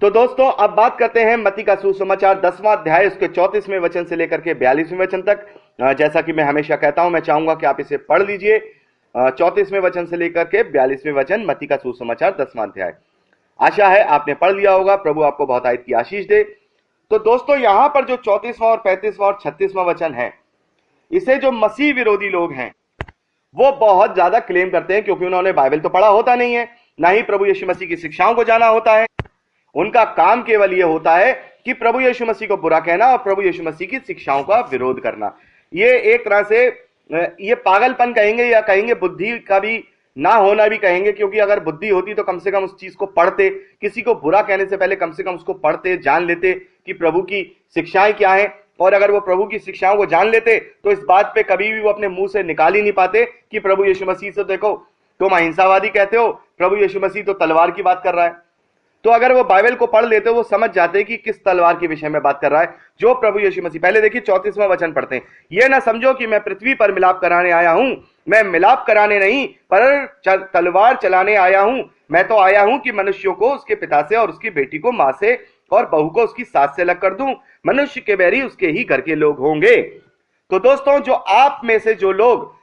तो दोस्तों अब बात करते हैं मत्ती का सुसमाचार 10वां अध्याय उसके 34वें वचन से लेकर के 42वें वचन तक। जैसा कि मैं हमेशा कहता हूं, मैं चाहूंगा कि आप इसे पढ़ लीजिए। 34वें वचन से लेकर के 42वें वचन, मत्ती का सुसमाचार 10वां अध्याय। आशा है आपने पढ़ लिया होगा। प्रभु आपको बहुत आयत की आशीष दे। तो दोस्तों यहां पर जो 34वां और 35वां और 36वां वचन है, इसे जो मसीह विरोधी लोग हैं वो बहुत ज्यादा क्लेम करते हैं, क्योंकि उन्होंने बाइबल तो पढ़ा होता नहीं है, ना ही प्रभु यीशु मसीह की शिक्षाओं को जाना होता है। उनका काम केवल यह होता है कि प्रभु यीशु मसीह को बुरा कहना और प्रभु यीशु मसीह की शिक्षाओं का विरोध करना। ये एक तरह से ये पागलपन कहेंगे या कहेंगे बुद्धि का भी ना होना भी कहेंगे, क्योंकि अगर बुद्धि होती तो कम से कम उस चीज को पढ़ते, किसी को बुरा कहने से पहले कम से कम उसको पढ़ते, जान लेते कि प्रभु की शिक्षाएं क्या हैं। और अगर वो प्रभु की शिक्षाओं को जान लेते तो इस बात पे कभी भी वो अपने मुंह से निकाल ही नहीं पाते कि प्रभु यीशु मसीह से देखो तुम अहिंसावादी कहते हो, प्रभु यीशु मसीह तो तलवार की बात कर रहा है। तो अगर वो बाइबल को पढ़ लेते वो समझ जाते कि किस तलवार के विषय में बात कर रहा है जो प्रभु यीशु मसीह। पहले देखिए 34वां वचन पढ़ते हैं। ये ना समझो कि मैं पृथ्वी पर मिलाप कराने आया हूं, मैं मिलाप कराने नहीं पर तलवार चलाने आया हूं। मैं तो आया हूं कि मनुष्यों को उसके पिता से और उसकी बेटी को मां से और बहू को उसकी सास से अलग कर दूं। मनुष्य के बैरी उसके ही घर के लोग होंगे। तो दोस्तों जो आप में से जो लोग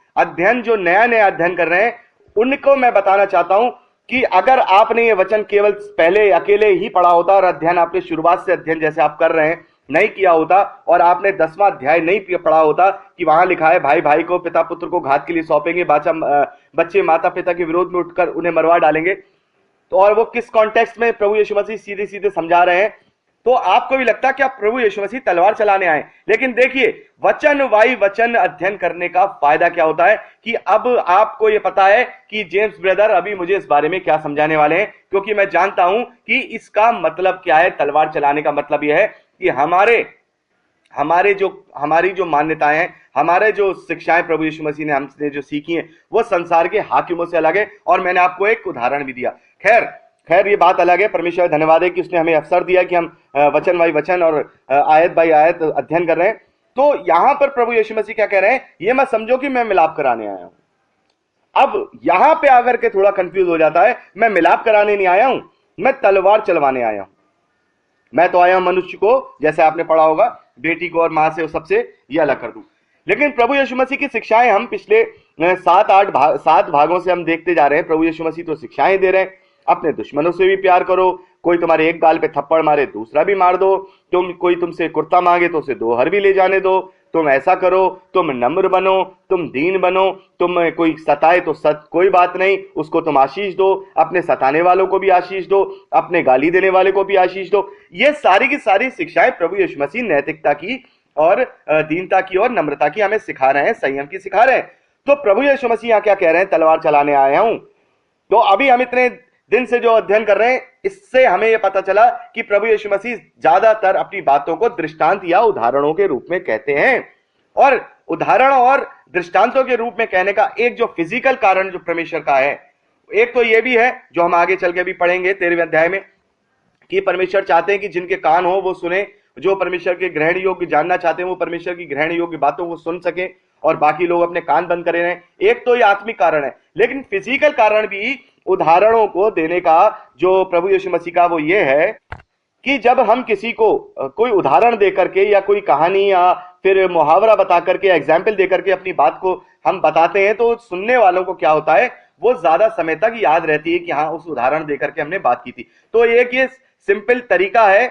जो नया अध्ययन कर रहे हैं, उनको मैं बताना चाहता हूं कि अगर आपने ये वचन केवल पहले अकेले ही पढ़ा होता और अध्ययन आपने शुरुआत से अध्ययन जैसे आप कर रहे हैं नहीं किया होता, और आपने 10वां अध्याय नहीं पढ़ा होता कि वहां लिखा है भाई भाई को, पिता पुत्र को घात के लिए सौंपेंगे, बच्चे माता पिता के विरोध में उठकर उन्हें मरवा डालेंगे, तो और वो किस कॉन्टेक्स्ट में प्रभु यीशु मसीह सीधे सीधे समझा रहे हैं, तो आपको भी लगता है कि आप प्रभु यीशु मसीह तलवार चलाने आए। लेकिन देखिए वचन वाई वचन अध्ययन करने का फायदा क्या होता है कि अब आपको यह पता है कि जेम्स ब्रदर अभी मुझे इस बारे में क्या समझाने वाले हैं, क्योंकि मैं जानता हूं कि इसका मतलब क्या है। तलवार चलाने का मतलब यह है कि हमारी जो मान्यताएं हैं, हमारे जो शिक्षाएं प्रभु यीशु मसीह ने हमसे जो सीखी हैं, वो संसार के हाकिमों से अलग है। और मैंने आपको एक उदाहरण भी दिया। खैर ये बात अलग है। परमेश्वर धन्यवाद है कि उसने हमें अवसर दिया कि हम वचन बाई वचन और आयत बाई आयत अध्ययन कर रहे हैं। तो यहां पर प्रभु यीशु मसीह क्या कह रहे हैं, ये मत समझो कि मैं मिलाप कराने आया हूं। अब यहां पे आकर के थोड़ा कंफ्यूज हो जाता है, मैं मिलाप कराने नहीं आया हूं, मैं तलवार चलवाने आया हूं। मैं तो आया हूं मनुष्य को, जैसे आपने पढ़ा होगा, बेटी को और मां से सबसे ये अलग कर दूं। लेकिन प्रभु यीशु मसीह की शिक्षाएं हम पिछले 7 भागों से हम देखते जा रहे हैं। प्रभु यीशु मसीह तो शिक्षाएं दे रहे हैं, अपने दुश्मनों से भी प्यार करो, कोई तुम्हारे एक गाल पे थप्पड़ मारे दूसरा भी मार दो, कोई तुमसे कुर्ता मांगे तो उसे 2 हर भी ले जाने दो, तुम ऐसा करो, तुम नम्र बनो, तुम दीन बनो, तुम कोई सताए तो कोई बात नहीं, उसको तुम आशीष दो, अपने सताने वालों को भी आशीष दो, अपने गाली देने वाले को भी आशीष दो। ये सारी की सारी शिक्षाएं प्रभु यीशु मसीह नैतिकता की और दीनता की और नम्रता की हमें सिखा रहे हैं, संयम की सिखा रहे हैं। तो प्रभु यीशु मसीह यहाँ क्या कह रहे हैं, तलवार चलाने आया हूं। तो अभी हम इतने दिन से जो अध्ययन कर रहे हैं, इससे हमें यह पता चला कि प्रभु यीशु मसीह ज्यादातर अपनी बातों को दृष्टांत या उदाहरणों के रूप में कहते हैं। और उदाहरण और दृष्टांतों के रूप में कहने का एक जो फिजिकल कारण जो परमेश्वर का है, एक तो यह भी है जो हम आगे चल के भी पढ़ेंगे 13वें अध्याय में, कि परमेश्वर चाहते हैं कि जिनके कान हो वो सुने, जो परमेश्वर के ग्रहण योग्य जानना चाहते हैं वो परमेश्वर की ग्रहण योग्य बातों को सुन सके और बाकी लोग अपने कान बंद करे रहें। एक तो ये आत्मिक कारण है, लेकिन फिजिकल कारण भी उदाहरणों को देने का जो प्रभु यीशु मसीह का वो ये है कि जब हम किसी को कोई उदाहरण दे करके या कोई कहानी या फिर मुहावरा बता करके, एग्जाम्पल दे करके अपनी बात को हम बताते हैं, तो सुनने वालों को क्या होता है, वो ज्यादा समय तक याद रहती है कि हाँ उस उदाहरण दे करके हमने बात की थी। तो एक ये सिंपल तरीका है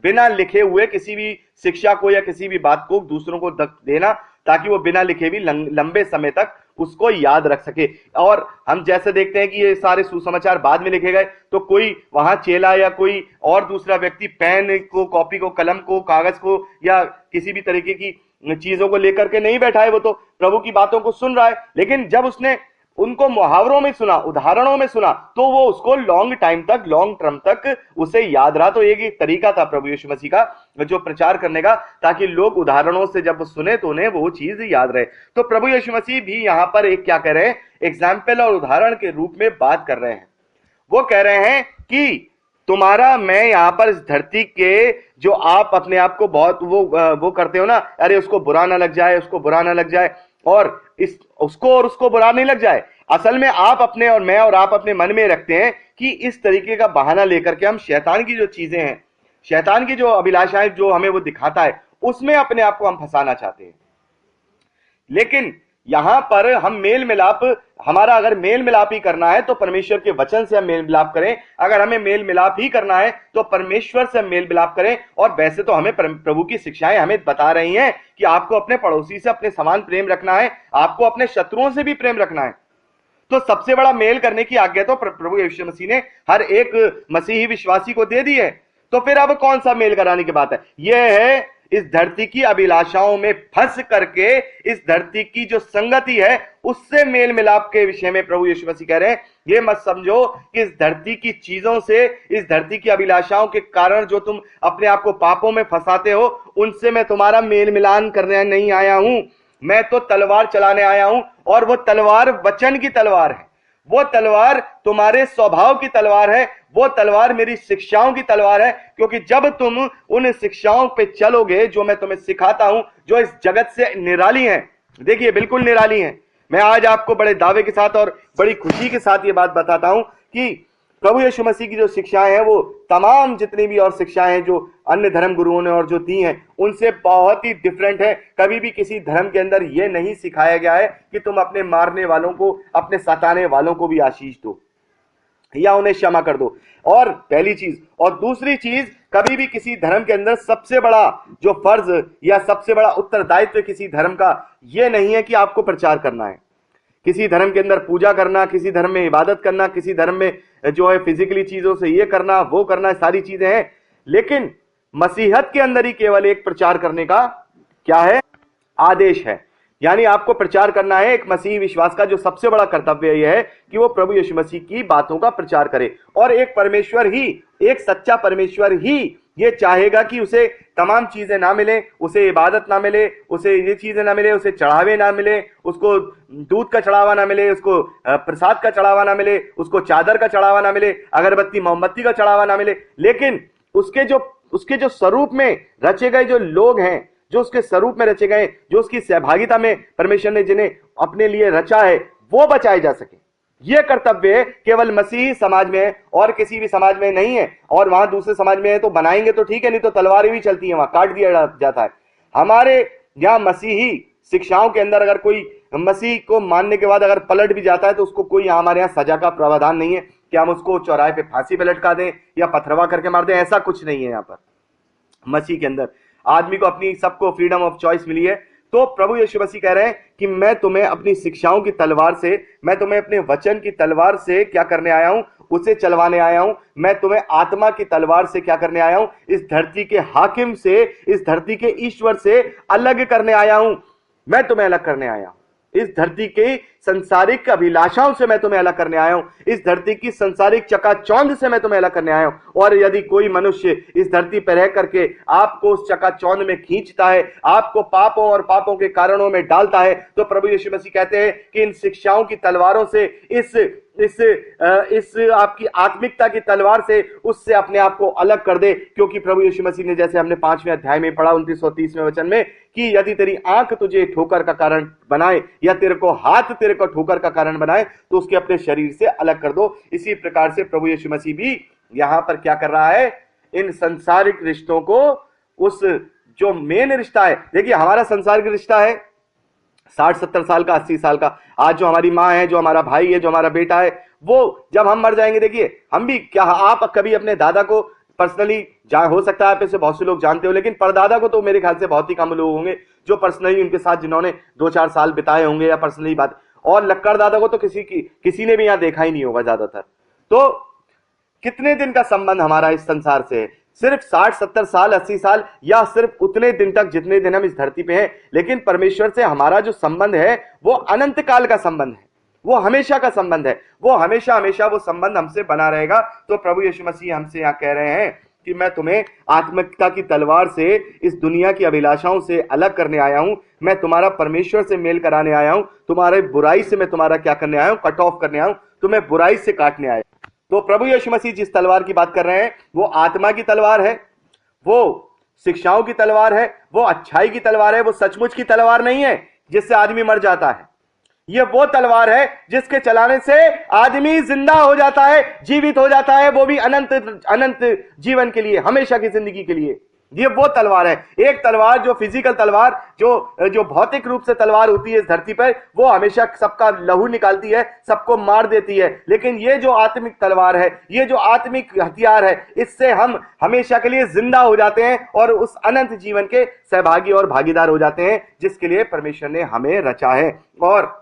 बिना लिखे हुए किसी भी शिक्षा को या किसी भी बात को दूसरों को देना, ताकि वो बिना लिखे भी लंबे समय तक उसको याद रख सके। और हम जैसे देखते हैं कि ये सारे सुसमाचार बाद में लिखे गए, तो कोई वहां चेला या कोई और दूसरा व्यक्ति पेन को, कॉपी को, कलम को, कागज को या किसी भी तरीके की चीजों को लेकर के नहीं बैठा है, वो तो प्रभु की बातों को सुन रहा है। लेकिन जब उसने उनको मुहावरों में सुना, उदाहरणों में सुना, तो वो उसको लॉन्ग टाइम तक, लॉन्ग टर्म तक उसे याद रहा। तो एक तरीका था प्रभु यीशु मसीह का जो प्रचार करने का, ताकि लोग उदाहरणों से जब सुने तो उन्हें वो चीज याद रहे। तो प्रभु यीशु मसीह भी यहां पर एक क्या कह रहे हैं, एग्जाम्पल और उदाहरण के रूप में बात कर रहे हैं। वो कह रहे हैं कि तुम्हारा, मैं यहां पर इस धरती के जो आप अपने आप को बहुत वो करते हो ना, अरे उसको बुरा ना लग जाए, उसको बुरा ना लग जाए, और उसको और उसको बुरा नहीं लग जाए। असल में आप अपने और मैं और आप अपने मन में रखते हैं कि इस तरीके का बहाना लेकर के हम शैतान की जो चीजें हैं, शैतान की जो अभिलाषाएं जो हमें वो दिखाता है, उसमें अपने आप को हम फंसाना चाहते हैं। लेकिन यहां पर हम मेल मिलाप, हमारा अगर मेल मिलाप ही करना है तो परमेश्वर के वचन से हम मेल मिलाप करें। अगर हमें मेल मिलाप ही करना है तो परमेश्वर से हम मेल मिलाप करें। और वैसे तो हमें प्रभु की शिक्षाएं हमें बता रही हैं कि आपको अपने पड़ोसी से अपने समान प्रेम रखना है, आपको अपने शत्रुओं से भी प्रेम रखना है। तो सबसे बड़ा मेल करने की आज्ञा तो प्रभु यीशु मसीह ने हर एक मसीही विश्वासी को दे दी है। तो फिर अब कौन सा मेल कराने की बात है? यह है इस धरती की अभिलाषाओं में फंस करके इस धरती की जो संगति है उससे मेल मिलाप के विषय में प्रभु यीशु मसीह कह रहे हैं। ये मत समझो कि इस धरती की चीजों से, इस धरती की अभिलाषाओं के कारण जो तुम अपने आप को पापों में फंसाते हो, उनसे मैं तुम्हारा मेल मिलान करने नहीं आया हूं। मैं तो तलवार चलाने आया हूं, और वो तलवार वचन की तलवार है। वो तलवार तुम्हारे स्वभाव की तलवार है, वो तलवार मेरी शिक्षाओं की तलवार है। क्योंकि जब तुम उन शिक्षाओं पे चलोगे जो मैं तुम्हें सिखाता हूं, जो इस जगत से निराली हैं, देखिए बिल्कुल निराली हैं। मैं आज आपको बड़े दावे के साथ और बड़ी खुशी के साथ ये बात बताता हूं कि प्रभु यीशु मसीह की जो शिक्षाएं हैं वो तमाम जितनी भी और शिक्षाएं हैं जो अन्य धर्म गुरुओं ने और जो दी हैं, उनसे बहुत ही डिफरेंट है। कभी भी किसी धर्म के अंदर यह नहीं सिखाया गया है कि तुम अपने मारने वालों को, अपने सताने वालों को भी आशीष दो या उन्हें क्षमा कर दो। और पहली चीज, और दूसरी चीज, कभी भी किसी धर्म के अंदर सबसे बड़ा जो फर्ज या सबसे बड़ा उत्तरदायित्व किसी धर्म का यह नहीं है कि आपको प्रचार करना है। किसी धर्म के अंदर पूजा करना, किसी धर्म में इबादत करना, किसी धर्म में जो है फिजिकली चीजों से ये करना वो करना, सारी चीजें हैं। लेकिन मसीहत के अंदर ही केवल एक प्रचार करने का क्या है? आदेश है। यानी आपको प्रचार करना है। एक मसीही विश्वास का जो सबसे बड़ा कर्तव्य यह है कि वो प्रभु यीशु मसीह की बातों का प्रचार करे। और एक परमेश्वर ही, एक सच्चा परमेश्वर ही ये चाहेगा कि उसे तमाम चीजें ना मिले, उसे इबादत ना मिले, उसे ये चीजें ना मिले, उसे चढ़ावे ना मिले, उसको दूध का चढ़ावा ना मिले, उसको प्रसाद का चढ़ावा ना मिले, उसको चादर का चढ़ावा ना मिले, अगरबत्ती मोमबत्ती का चढ़ावा ना मिले। लेकिन उसके जो स्वरूप में रचे गए जो लोग हैं, जो उसके स्वरूप में रचे गए, जो उसकी सहभागिता में परमेश्वर ने जिन्हें अपने लिए रचा है, वो बचाए जा सके। यह कर्तव्य केवल मसीही समाज में है और किसी भी समाज में नहीं है। और वहां दूसरे समाज में है तो बनाएंगे तो ठीक है, नहीं तो तलवारें भी चलती हैं, वहां काट दिया जाता है। हमारे यहां मसीही शिक्षाओं के अंदर अगर कोई मसीह को मानने के बाद अगर पलट भी जाता है तो उसको कोई हमारे यहाँ सजा का प्रावधान नहीं है कि हम उसको चौराहे पे फांसी पे लटका दें या पथरवा करके मार दें। ऐसा कुछ नहीं है। यहाँ पर मसीह के अंदर आदमी को अपनी, सबको फ्रीडम ऑफ चॉइस मिली है। तो प्रभु यीशु मसीह कह रहे हैं कि मैं तुम्हें अपनी शिक्षाओं की तलवार से, मैं तुम्हें अपने वचन की तलवार से क्या करने आया हूं? उसे चलवाने आया हूं। मैं तुम्हें आत्मा की तलवार से क्या करने आया हूं? इस धरती के हाकिम से, इस धरती के ईश्वर से अलग करने आया हूं। मैं तुम्हें अलग करने आया हूं। इस धरती के संसारिक अभिलाषाओं से मैं तुम्हें अलग करने आया हूं। इस धरती की संसारिक चकाचौंध से मैं तुम्हें अलग करने आया हूं। और यदि कोई मनुष्य इस धरती पर रह करके आपको उस चकाचौंध में खींचता है, आपको पापों और पापों के कारणों में डालता है, तो प्रभु यीशु मसीह कहते हैं कि इन शिक्षाओं की तलवारों से, इस आपकी आत्मिकता की तलवार से, उससे अपने आप को अलग कर दे। क्योंकि प्रभु यीशु मसीह ने, जैसे हमने 5वें अध्याय में पढ़ा 29 और 30वें वचन में, कि यदि तेरी आंख तुझे ठोकर का कारण बनाए या तेरे को हाथ तेरे को ठोकर का कारण बनाए तो उसके अपने शरीर से अलग कर दो। इसी प्रकार से प्रभु यीशु मसीह भी यहां पर क्या कर रहा है? इन संसारिक रिश्तों को, उस जो मेन रिश्ता है, देखिए हमारा संसारिक रिश्ता है 60-70 साल का, 80 साल का। आज जो हमारी माँ है, जो हमारा भाई है, जो हमारा बेटा है, वो जब हम मर जाएंगे, देखिए हम भी, क्या आप कभी अपने दादा को पर्सनली हो सकता है आप इसे बहुत से लोग जानते हो, लेकिन परदादा को तो मेरे ख्याल से बहुत ही कम लोग होंगे जो पर्सनली उनके साथ, जिन्होंने 2-4 साल बिताए होंगे या पर्सनली बात। और लक्कड़ दादा को तो किसी ने भी यहाँ देखा ही नहीं होगा ज्यादातर। तो कितने दिन का संबंध हमारा इस संसार से है? सिर्फ 60-70 साल, 80 साल, या सिर्फ उतने दिन तक जितने दिन हम इस धरती पे हैं। लेकिन परमेश्वर से हमारा जो संबंध है वो अनंत काल का संबंध है, वो हमेशा का संबंध है, वो हमेशा हमेशा वो संबंध हमसे बना रहेगा। तो प्रभु यीशु मसीह हमसे यहाँ कह रहे हैं कि मैं तुम्हें आत्मिकता की तलवार से, इस दुनिया की अभिलाषाओं से अलग करने आया हूं। मैं तुम्हारा परमेश्वर से मेल कराने आया हूं। तुम्हारे बुराई से मैं तुम्हारा क्या करने आया हूं? कट ऑफ करने आया हूं, तुम्हें बुराई से काटने आया। तो प्रभु यीशु मसीह जिस तलवार की बात कर रहे हैं वो आत्मा की तलवार है, वो शिक्षाओं की तलवार है, वो अच्छाई की तलवार है। वो सचमुच की तलवार नहीं है जिससे आदमी मर जाता है। ये वो तलवार है जिसके चलाने से आदमी जिंदा हो जाता है, जीवित हो जाता है, वो भी अनंत अनंत जीवन के लिए, हमेशा की जिंदगी के लिए। ये वो तलवार है। एक तलवार जो फिजिकल तलवार, जो जो भौतिक रूप से तलवार होती है इस धरती पर, वो हमेशा सबका लहू निकालती है, सबको मार देती है। लेकिन ये जो आत्मिक तलवार है, ये जो आत्मिक हथियार है, इससे हम हमेशा के लिए जिंदा हो जाते हैं और उस अनंत जीवन के सहभागी और भागीदार हो जाते हैं जिसके लिए परमेश्वर ने हमें रचा है। और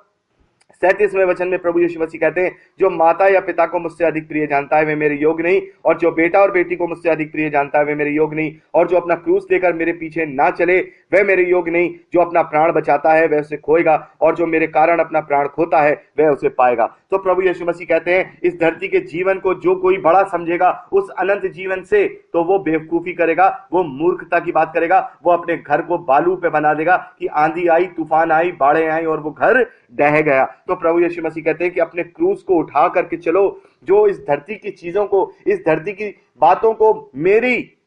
37वें वचन में प्रभु यीशु मसीह कहते हैं, जो माता या पिता को मुझसे अधिक प्रिय जानता है वे मेरे योग्य नहीं, और जो बेटा और बेटी को मुझसे अधिक प्रिय जानता है वे मेरे योग्य नहीं, और जो अपना क्रूस लेकर मेरे पीछे ना चले वह मेरे योग्य नहीं। जो अपना प्राण बचाता है वह उसे खोएगा, और जो मेरे कारण अपना प्राण खोता है वह उसे पाएगा। तो प्रभु यीशु मसीह कहते हैं, इस धरती के जीवन को जो कोई बड़ा समझेगा उस अनंत जीवन से, तो वो बेवकूफी करेगा, वो मूर्खता की बात करेगा, वो अपने घर को बालू पे बना देगा कि आंधी आई, तूफान आई, बाढ़ें आई और वो घर ढह गया। तो प्रभु यीशु मसीह कहते हैं कि अपने क्रूस को उठा करके चलो। जो इस धरती की चीजों को, इस धरती की बातों को मेरी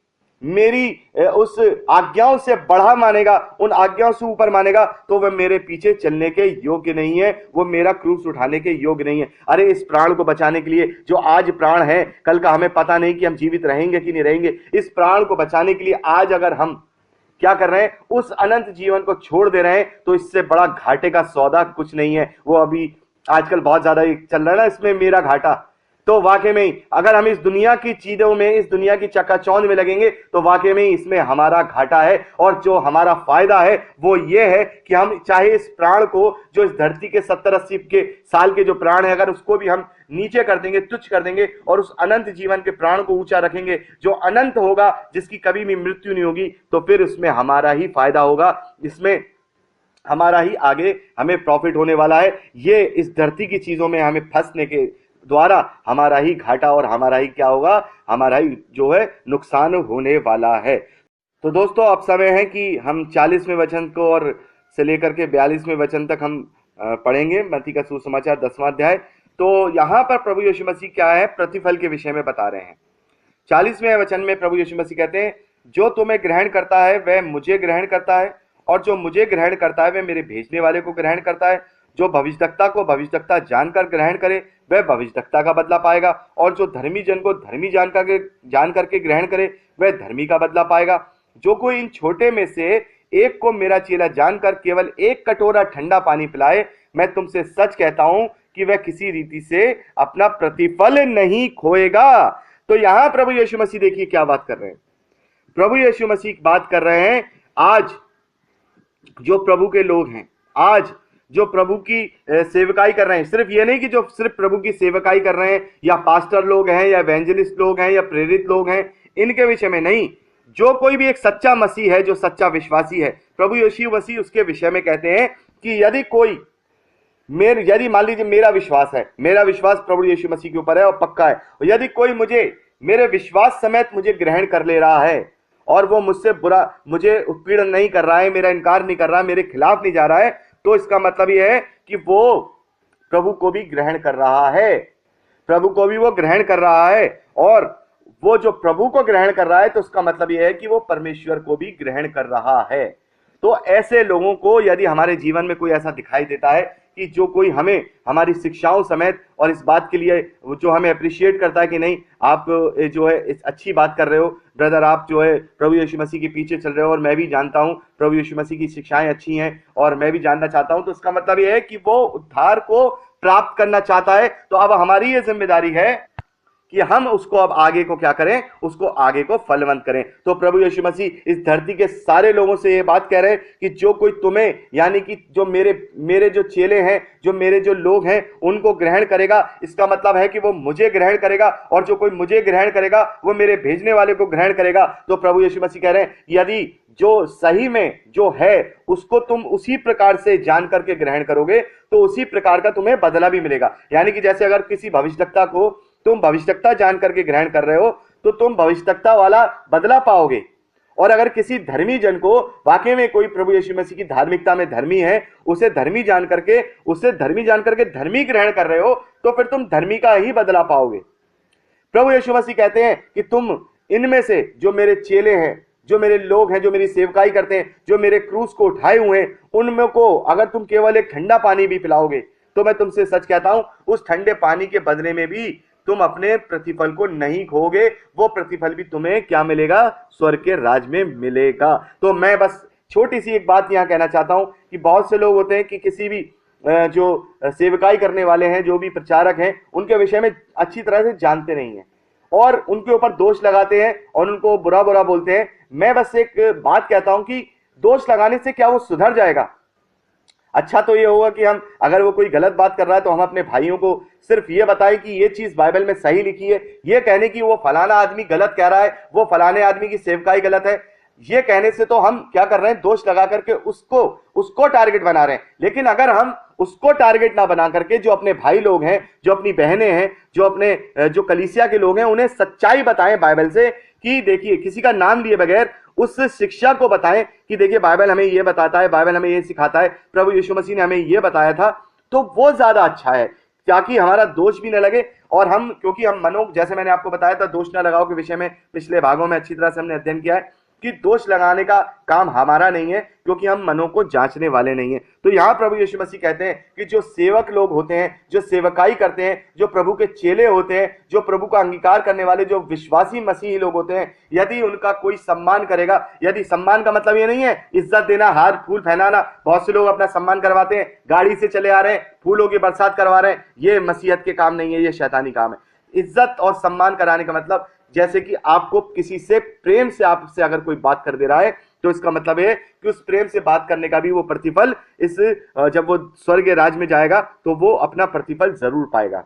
उस आज्ञाओं से बढ़ा मानेगा, उन आज्ञाओं से ऊपर मानेगा, तो वह मेरे पीछे चलने के योग्य नहीं है, वो मेरा क्रूस उठाने के योग्य नहीं है। अरे इस प्राण को बचाने के लिए, जो आज प्राण है, कल का हमें पता नहीं कि हम जीवित रहेंगे कि नहीं रहेंगे, इस प्राण को बचाने के लिए आज अगर हम क्या कर रहे हैं, उस अनंत जीवन को छोड़ दे रहे हैं, तो इससे बड़ा घाटे का सौदा कुछ नहीं है। वो अभी आजकल बहुत ज्यादा चल रहा है ना, इसमें मेरा घाटा। तो वाकई में ही अगर हम इस दुनिया की चीजों में, इस दुनिया की चकाचौंध में लगेंगे, तो वाकई में ही इसमें हमारा घाटा है। और जो हमारा फायदा है वो ये है कि हम चाहे इस प्राण को, जो इस धरती के 70-80 के साल के जो प्राण है, अगर उसको भी हम नीचे कर देंगे, तुच्छ कर देंगे, और उस अनंत जीवन के प्राण को ऊंचा रखेंगे जो अनंत होगा, जिसकी कभी भी मृत्यु नहीं होगी, तो फिर उसमें हमारा ही फायदा होगा, इसमें हमारा ही आगे हमें प्रॉफिट होने वाला है। ये इस धरती की चीजों में हमें फंसने के द्वारा हमारा ही घाटा और हमारा ही क्या होगा, हमारा ही जो है नुकसान होने वाला है। तो दोस्तों, अब समय है कि हम 40वें वचन को और से लेकर के 42वें वचन तक हम पढ़ेंगे मत्ती का सुसमाचार 10वां अध्याय। तो यहाँ पर प्रभु यीशु मसीह क्या है, प्रतिफल के विषय में बता रहे हैं। 40वें वचन में प्रभु यीशु मसीह कहते हैं, जो तुम्हें ग्रहण करता है वह मुझे ग्रहण करता है, और जो मुझे ग्रहण करता है वह मेरे भेजने वाले को ग्रहण करता है। जो भविष्यद्वक्ता को भविष्यद्वक्ता जानकर ग्रहण करे वह भविष्यद्वक्ता का बदला पाएगा, और जो धर्मी जन को धर्मी जान करके ग्रहण करे वह धर्मी का बदला पाएगा। जो कोई इन छोटे में से एक को मेरा चेला जानकर केवल एक कटोरा ठंडा पानी पिलाए, मैं तुमसे सच कहता हूं कि वह किसी रीति से अपना प्रतिफल नहीं खोएगा। तो यहां प्रभु यीशु मसीह देखिए क्या बात कर रहे हैं। प्रभु यीशु मसीह बात कर रहे हैं, आज जो प्रभु के लोग हैं, आज जो प्रभु की सेवकाई कर रहे हैं, सिर्फ ये नहीं कि जो सिर्फ प्रभु की सेवकाई कर रहे हैं, या पास्टर लोग हैं, या एवेंजलिस्ट लोग हैं, या प्रेरित लोग हैं, इनके विषय में नहीं, जो कोई भी एक सच्चा मसीह है, जो सच्चा विश्वासी है, प्रभु यीशु मसीह उसके विषय में कहते हैं कि यदि कोई यदि मान लीजिए मेरा विश्वास है, मेरा विश्वास प्रभु यीशु मसीह के ऊपर है और पक्का है, और यदि कोई मेरे विश्वास समेत मुझे ग्रहण कर ले रहा है और वो मुझसे मुझे उत्पीड़न नहीं कर रहा है, मेरा इनकार नहीं कर रहा है, मेरे खिलाफ नहीं जा रहा है, तो इसका मतलब यह है कि वो प्रभु को भी ग्रहण कर रहा है, प्रभु को भी वो ग्रहण कर रहा है। और वो जो प्रभु को ग्रहण कर रहा है, तो उसका मतलब यह है कि वो परमेश्वर को भी ग्रहण कर रहा है। तो ऐसे लोगों को यदि हमारे जीवन में कोई ऐसा दिखाई देता है कि जो कोई हमें हमारी शिक्षाओं समेत और इस बात के लिए जो हमें अप्रिशिएट करता है कि नहीं, आप जो है इस अच्छी बात कर रहे हो ब्रदर, आप जो है प्रभु यीशु मसीह के पीछे चल रहे हो, और मैं भी जानता हूं प्रभु यीशु मसीह की शिक्षाएं अच्छी हैं और मैं भी जानना चाहता हूं, तो इसका मतलब यह है कि वो उद्धार को प्राप्त करना चाहता है। तो अब हमारी ये जिम्मेदारी है कि हम उसको अब आगे को क्या करें, उसको आगे को फलवंत करें। तो प्रभु यीशु मसीह इस धरती के सारे लोगों से ये बात कह रहे हैं कि जो कोई तुम्हें, यानी कि जो मेरे जो चेले हैं, जो मेरे जो लोग हैं, उनको ग्रहण करेगा, इसका मतलब है कि वो मुझे ग्रहण करेगा, और जो कोई मुझे ग्रहण करेगा वो मेरे भेजने वाले को ग्रहण करेगा। तो प्रभु यीशु मसीह कह रहे हैं, यदि जो सही में जो है उसको तुम उसी प्रकार से जान करके ग्रहण करोगे, तो उसी प्रकार का तुम्हें बदला भी मिलेगा। यानी कि जैसे अगर किसी भविष्यद्वक्ता को तुम भविष्यद्वक्ता जान करके ग्रहण कर रहे हो, तो तुम भविष्यद्वक्ता वाला बदला पाओगे। और अगर किसी धर्मी जन को वाकई में कोई प्रभु यीशु मसीह की धार्मिकता में धर्मी है, उसे धर्मी जान करके धर्मी ग्रहण कर रहे हो, तो फिर तुम धर्मी का ही बदला पाओगे। प्रभु यीशु मसीह कहते हैं कि तुम इनमें से जो मेरे चेले हैं, जो मेरे लोग हैं, जो मेरी सेवकाई करते हैं, जो मेरे क्रूस को उठाए हुए हैं, उनमें को अगर तुम केवल एक ठंडा पानी भी पिलाओगे तो मैं तुमसे सच कहता हूं उस ठंडे पानी के बदले में भी तुम अपने प्रतिफल को नहीं खोगे, वो प्रतिफल भी तुम्हें क्या मिलेगा, स्वर्ग के राज में मिलेगा। तो मैं बस छोटी सी एक बात यहां कहना चाहता हूं कि बहुत से लोग होते हैं कि किसी भी जो सेवकाई करने वाले हैं, जो भी प्रचारक हैं, उनके विषय में अच्छी तरह से जानते नहीं हैं और उनके ऊपर दोष लगाते हैं और उनको बुरा बुरा बोलते हैं। मैं बस एक बात कहता हूं कि दोष लगाने से क्या वो सुधर जाएगा? अच्छा तो ये होगा कि हम, अगर वो कोई गलत बात कर रहा है तो हम अपने भाइयों को सिर्फ ये बताएं कि ये चीज बाइबल में सही लिखी है। ये कहने की वो फलाना आदमी गलत कह रहा है, वो फलाने आदमी की सेवकाई गलत है, ये कहने से तो हम क्या कर रहे हैं, दोष लगा करके उसको टारगेट बना रहे हैं। लेकिन अगर हम उसको टारगेट ना बना करके जो अपने भाई लोग हैं, जो अपनी बहनें हैं, जो अपने जो कलीसिया के लोग हैं, उन्हें सच्चाई बताएं बाइबल से कि देखिए, किसी का नाम लिए बगैर उस शिक्षा को बताएं कि देखिए बाइबल हमें ये बताता है, बाइबल हमें ये सिखाता है, प्रभु यीशु मसीह ने हमें ये बताया था, तो वो ज्यादा अच्छा है ताकि हमारा दोष भी न लगे। और हम, क्योंकि हम मनों, जैसे मैंने आपको बताया था दोष न लगाओ के विषय में पिछले भागों में अच्छी तरह से हमने अध्ययन किया है कि दोष लगाने का काम हमारा नहीं है, क्योंकि हम मनों को जांचने वाले नहीं हैं। तो यहां प्रभु यीशु मसीह कहते हैं कि जो सेवक लोग होते हैं, जो सेवकाई करते हैं, जो प्रभु के चेले होते हैं, जो प्रभु का अंगीकार करने वाले जो विश्वासी मसीही लोग होते हैं, यदि उनका कोई सम्मान करेगा, यदि सम्मान का मतलब ये नहीं है इज्जत देना, हार फूल फैलाना, बहुत से लोग अपना सम्मान करवाते हैं, गाड़ी से चले आ रहे हैं, फूलों की बरसात करवा रहे हैं, ये मसीहत के काम नहीं है, ये शैतानी काम है। इज्जत और सम्मान कराने का मतलब, जैसे कि आपको किसी से प्रेम से आपसे अगर कोई बात कर दे रहा है तो इसका मतलब है कि उस प्रेम से बात करने का भी वो प्रतिफल जब वो स्वर्ग राज में जाएगा तो वो अपना प्रतिफल जरूर पाएगा।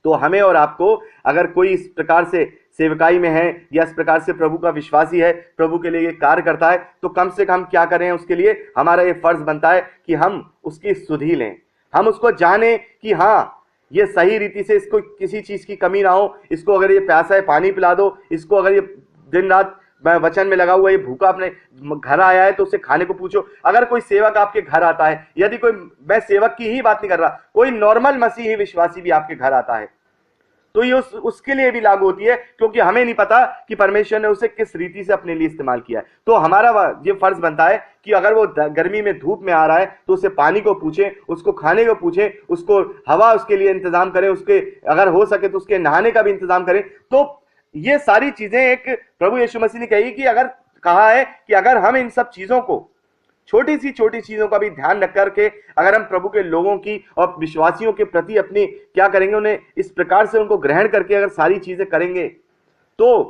तो हमें और आपको, अगर कोई इस प्रकार से सेवकाई में है या इस प्रकार से प्रभु का विश्वासी है, प्रभु के लिए ये कार्य करता है, तो कम से कम क्या करें, उसके लिए हमारा ये फर्ज बनता है कि हम उसकी सुधि लें, हम उसको जाने कि हाँ ये सही रीति से, इसको किसी चीज की कमी ना हो, इसको अगर ये प्यासा है पानी पिला दो, इसको अगर ये दिन रात वचन में लगा हुआ, ये भूखा अपने घर आया है तो उसे खाने को पूछो। अगर कोई सेवक आपके घर आता है, यदि कोई, मैं सेवक की ही बात नहीं कर रहा, कोई नॉर्मल मसीही विश्वासी भी आपके घर आता है तो ये उसके लिए भी लागू होती है, क्योंकि हमें नहीं पता कि परमेश्वर ने उसे किस रीति से अपने लिए इस्तेमाल किया है। तो हमारा ये फर्ज बनता है कि अगर वो गर्मी में धूप में आ रहा है तो उसे पानी को पूछे, उसको खाने को पूछे, उसको हवा उसके लिए इंतजाम करें, उसके अगर हो सके तो उसके नहाने का भी इंतजाम करें। तो ये सारी चीजें एक प्रभु यीशु मसीह ने कहा है कि अगर हम इन सब चीजों को, छोटी चीजों का भी ध्यान रख करके अगर हम प्रभु के लोगों की और विश्वासियों के प्रति अपनी क्या करेंगे, उन्हें इस प्रकार से उनको ग्रहण करके अगर सारी चीजें करेंगे, तो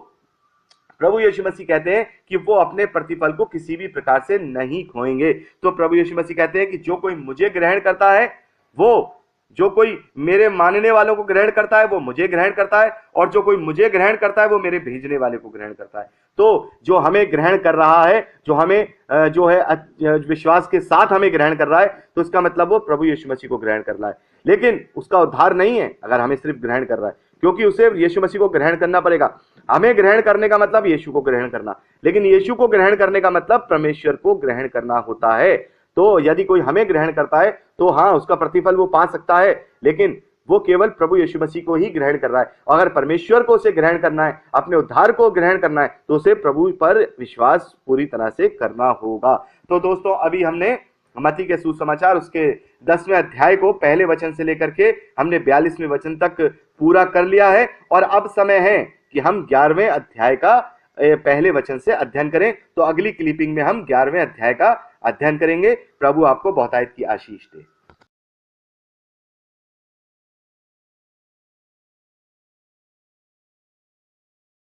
प्रभु यीशु मसीह कहते हैं कि वो अपने प्रतिफल को किसी भी प्रकार से नहीं खोएंगे। तो प्रभु यीशु मसीह कहते हैं कि जो कोई मुझे ग्रहण करता है, वो, जो कोई मेरे मानने वालों को ग्रहण करता है वो मुझे ग्रहण करता है, और जो कोई मुझे ग्रहण करता है वो मेरे भेजने वाले को ग्रहण करता है। तो जो हमें ग्रहण कर रहा है, जो हमें जो है विश्वास के साथ हमें ग्रहण कर रहा है, तो इसका मतलब वो प्रभु यीशु मसीह को ग्रहण कर रहा है। लेकिन उसका उद्धार नहीं है अगर हमें सिर्फ ग्रहण कर रहा है, क्योंकि उसे यीशु मसीह को ग्रहण करना पड़ेगा। हमें ग्रहण करने का मतलब यीशु को ग्रहण करना, लेकिन यीशु को ग्रहण करने का मतलब परमेश्वर को ग्रहण करना होता है। तो यदि कोई हमें ग्रहण करता है तो हाँ, उसका प्रतिफल वो पा सकता है, लेकिन वो केवल प्रभु यीशु मसीह को ही ग्रहण कर रहा है। अगर परमेश्वर को उसे ग्रहण करना है, अपने उद्धार को ग्रहण करना है, तो उसे प्रभु पर विश्वास पूरी तरह से करना होगा। तो दोस्तों, अभी हमने मत्ती के सुसमाचार उसके 10वें अध्याय को पहले वचन से लेकर के हमने 42वें वचन तक पूरा कर लिया है, और अब समय है कि हम 11वें अध्याय का पहले वचन से अध्ययन करें। तो अगली क्लिपिंग में हम 11वें अध्याय का अध्ययन करेंगे। प्रभु आपको बहुतायत की आशीष दे।